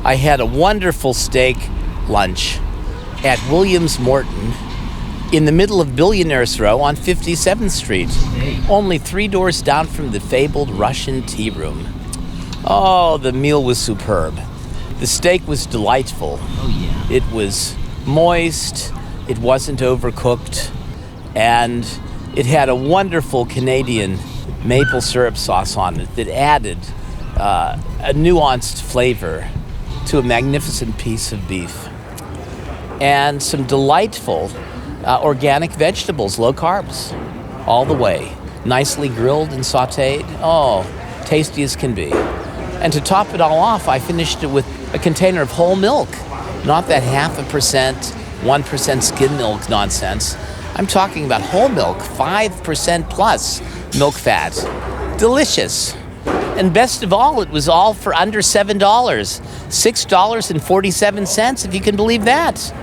I had a wonderful steak lunch at Williams Morton in the middle of Billionaires Row on 57th Street, only 3 doors down from the fabled Russian tea room. Oh, the meal was superb. The steak was delightful. Oh, yeah. It was moist, it wasn't overcooked, and it had a wonderful Canadian maple syrup sauce on it that added a nuanced flavor to a magnificent piece of beef. And some delightful organic vegetables, low carbs, all the way. Nicely grilled and sauteed. Oh, tasty as can be. And to top it all off, I finished it with a container of whole milk. Not that 0.5%, 1% skim milk nonsense. I'm talking about whole milk, 5% plus milk fat. Delicious. And best of all, it was all for under $7. $6.47, if you can believe that.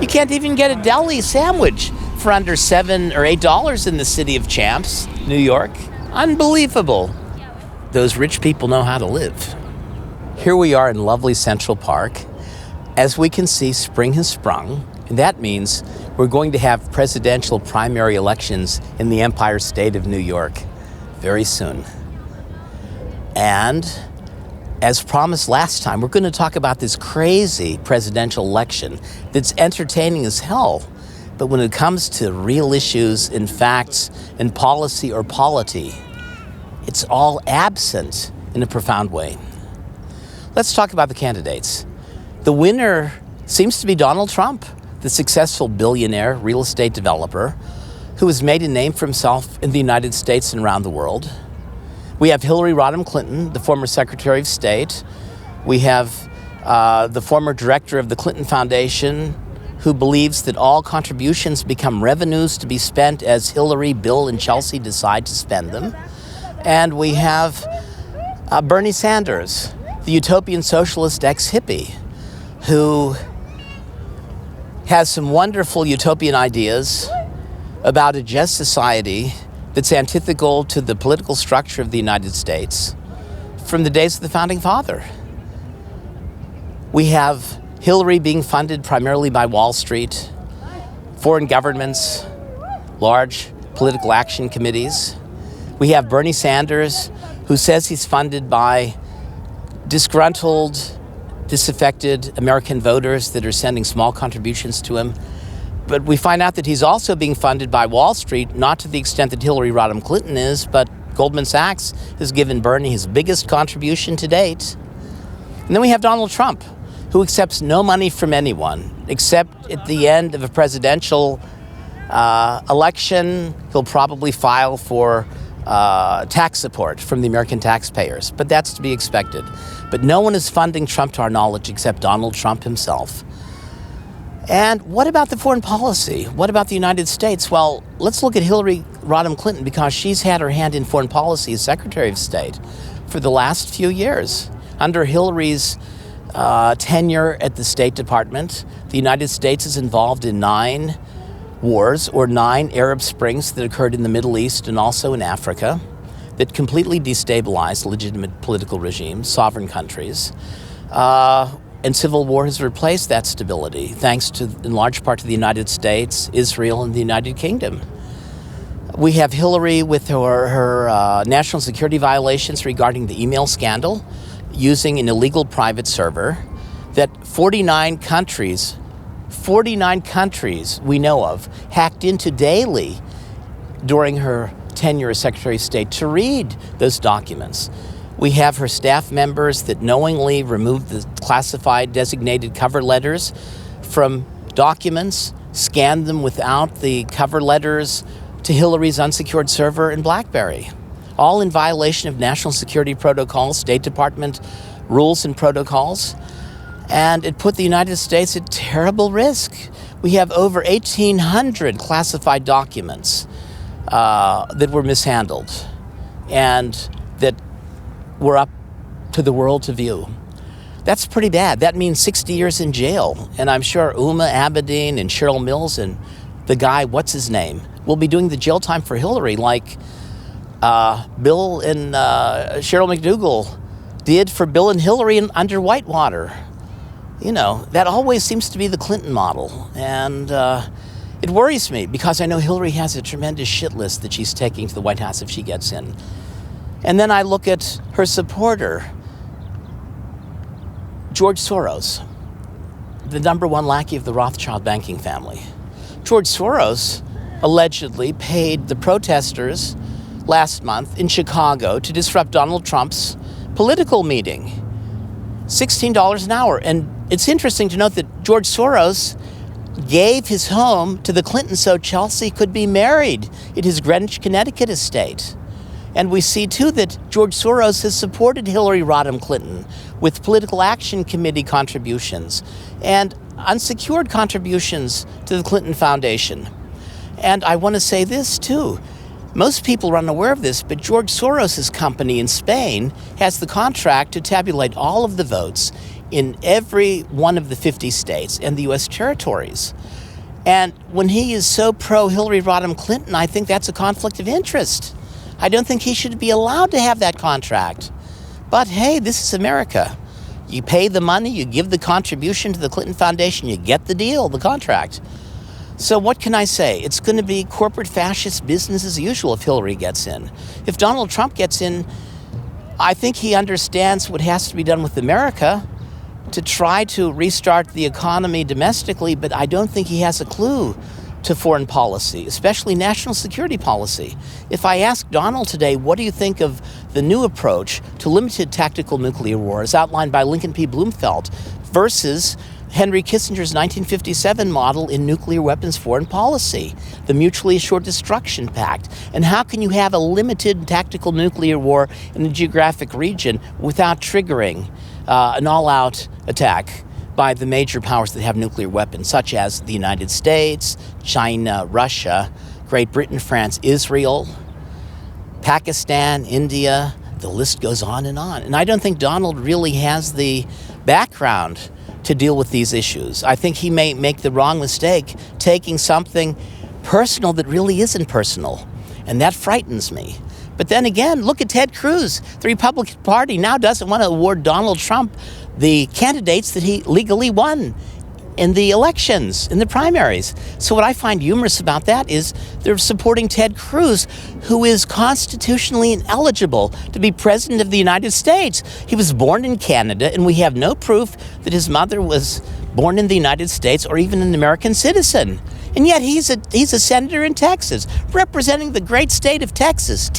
You can't even get a deli sandwich for under $7 or $8 in the city of Champs, New York. Unbelievable. Those rich people know how to live. Here we are in lovely Central Park. As we can see, spring has sprung, and that means we're going to have presidential primary elections in the Empire State of New York very soon. And as promised last time, we're going to talk about this crazy presidential election that's entertaining as hell. But when it comes to real issues and facts and policy or polity, it's all absent in a profound way. Let's talk about the candidates. The winner seems to be Donald Trump, the successful billionaire real estate developer who has made a name for himself in the United States and around the world. We have Hillary Rodham Clinton, the former Secretary of State. We have the former director of the Clinton Foundation, who believes that all contributions become revenues to be spent as Hillary, Bill, and Chelsea decide to spend them. And we have Bernie Sanders, the utopian socialist ex-hippie, who has some wonderful utopian ideas about a just society that's antithetical to the political structure of the United States from the days of the Founding Father. We have Hillary being funded primarily by Wall Street, foreign governments, large political action committees. We have Bernie Sanders, who says he's funded by disgruntled, disaffected American voters that are sending small contributions to him. But we find out that he's also being funded by Wall Street, not to the extent that Hillary Rodham Clinton is, but Goldman Sachs has given Bernie his biggest contribution to date. And then we have Donald Trump, who accepts no money from anyone, except at the end of a presidential election, he'll probably file for tax support from the American taxpayers, but that's to be expected. But no one is funding Trump to our knowledge except Donald Trump himself. And what about the foreign policy? What about the United States? Well, let's look at Hillary Rodham Clinton, because she's had her hand in foreign policy as Secretary of State for the last few years. Under Hillary's tenure at the State Department, the United States is involved in 9 wars, or 9 Arab Springs that occurred in the Middle East and also in Africa, that completely destabilized legitimate political regimes, sovereign countries. And civil war has replaced that stability, thanks to, in large part, to the United States, Israel, and the United Kingdom. We have Hillary with her national security violations regarding the email scandal, using an illegal private server that 49 countries we know of hacked into daily during her tenure as Secretary of State to read those documents. We have her staff members that knowingly removed the classified designated cover letters from documents, scanned them without the cover letters to Hillary's unsecured server in BlackBerry, all in violation of national security protocols, State Department rules and protocols. And it put the United States at terrible risk. We have over 1,800 classified documents that were mishandled and that were up to the world to view. That's pretty bad. That means 60 years in jail. And I'm sure Uma Abedin and Cheryl Mills and the guy, what's his name, will be doing the jail time for Hillary like Bill and Cheryl McDougal did for Bill and Hillary under Whitewater. That always seems to be the Clinton model. And it worries me because I know Hillary has a tremendous shit list that she's taking to the White House if she gets in. And then I look at her supporter, George Soros, the number one lackey of the Rothschild banking family. George Soros allegedly paid the protesters last month in Chicago to disrupt Donald Trump's political meeting. $16 an hour. And it's interesting to note that George Soros gave his home to the Clintons so Chelsea could be married at his Greenwich, Connecticut estate. And we see, too, that George Soros has supported Hillary Rodham Clinton with political action committee contributions and unsecured contributions to the Clinton Foundation. And I want to say this, too. Most people are unaware of this, but George Soros' company in Spain has the contract to tabulate all of the votes in every one of the 50 states and the U.S. territories. And when he is so pro-Hillary Rodham Clinton, I think that's a conflict of interest. I don't think he should be allowed to have that contract. But hey, this is America. You pay the money, you give the contribution to the Clinton Foundation, you get the deal, the contract. So what can I say? It's going to be corporate fascist business as usual if Hillary gets in. If Donald Trump gets in, I think he understands what has to be done with America to try to restart the economy domestically, but I don't think he has a clue to foreign policy, especially national security policy. If I ask Donald today, what do you think of the new approach to limited tactical nuclear war as outlined by Lincoln P. Bloomfeld versus Henry Kissinger's 1957 model in nuclear weapons foreign policy, the Mutually Assured Destruction Pact? And how can you have a limited tactical nuclear war in a geographic region without triggering an all-out attack by the major powers that have nuclear weapons, such as the United States, China, Russia, Great Britain, France, Israel, Pakistan, India? The list goes on. And I don't think Donald really has the background to deal with these issues. I think he may make the wrong mistake taking something personal that really isn't personal, and that frightens me. But then again, look at Ted Cruz. The Republican Party now doesn't want to award Donald Trump the candidates that he legally won in the elections, in the primaries. So what I find humorous about that is they're supporting Ted Cruz, who is constitutionally ineligible to be president of the United States. He was born in Canada, and we have no proof that his mother was born in the United States or even an American citizen. And yet he's a senator in Texas, representing the great state of Texas.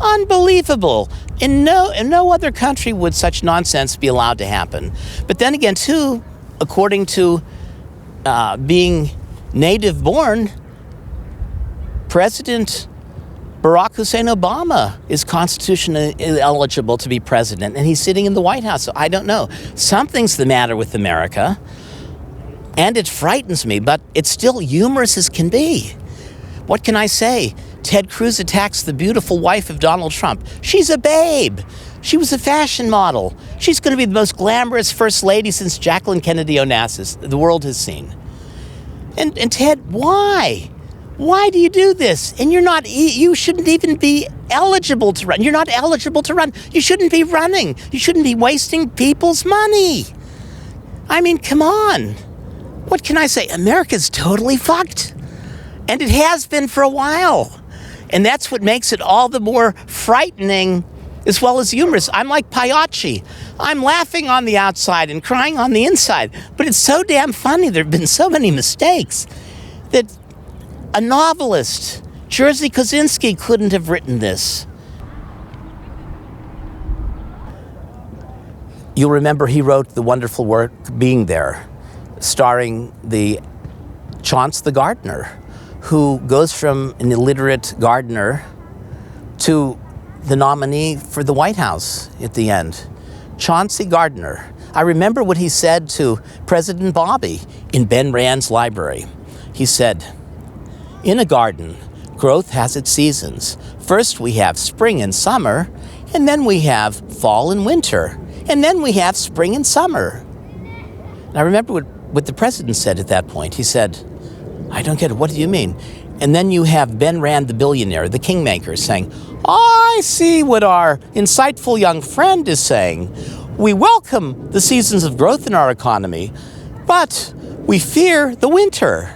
Unbelievable. In no other country would such nonsense be allowed to happen. But then again, too, according to being native born, President Barack Hussein Obama is constitutionally eligible to be president, and he's sitting in the White House. So I don't know. Something's the matter with America, and it frightens me, but it's still humorous as can be. What can I say? Ted Cruz attacks the beautiful wife of Donald Trump. She's a babe. She was a fashion model. She's going to be the most glamorous first lady since Jacqueline Kennedy Onassis the world has seen. And Ted, why? Why do you do this? And you shouldn't even be eligible to run. You're not eligible to run. You shouldn't be running. You shouldn't be wasting people's money. I mean, come on. What can I say? America's totally fucked. And it has been for a while. And that's what makes it all the more frightening as well as humorous. I'm like Pagliacci. I'm laughing on the outside and crying on the inside. But it's so damn funny. There have been so many mistakes that a novelist, Jerzy Kosinski, couldn't have written this. You'll remember he wrote the wonderful work Being There, starring the Chauncey the gardener, who goes from an illiterate gardener to the nominee for the White House at the end. Chauncey Gardner. I remember what he said to President Bobby in Ben Rand's library. He said, "In a garden, growth has its seasons. First we have spring and summer, and then we have fall and winter, and then we have spring and summer." And I remember what the president said at that point. He said, "I don't get it. What do you mean?" And then you have Ben Rand, the billionaire, the kingmaker, saying, "I see what our insightful young friend is saying. We welcome the seasons of growth in our economy, but we fear the winter.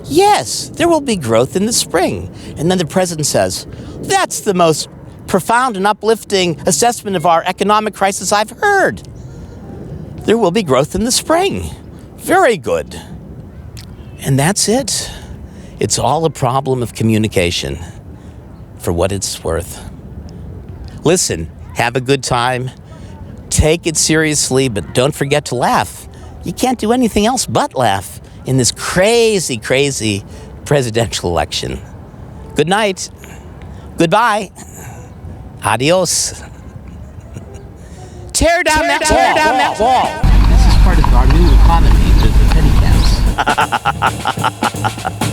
Yes, there will be growth in the spring. And then the president says, that's the most profound and uplifting assessment of our economic crisis I've heard. There will be growth in the spring. Very good. And that's it. It's all a problem of communication, for what it's worth. Listen, have a good time. Take it seriously, but don't forget to laugh. You can't do anything else but laugh in this crazy, crazy presidential election. Good night. Goodbye. Adios. Tear down that wall. This is part of our new economy, the penny camps.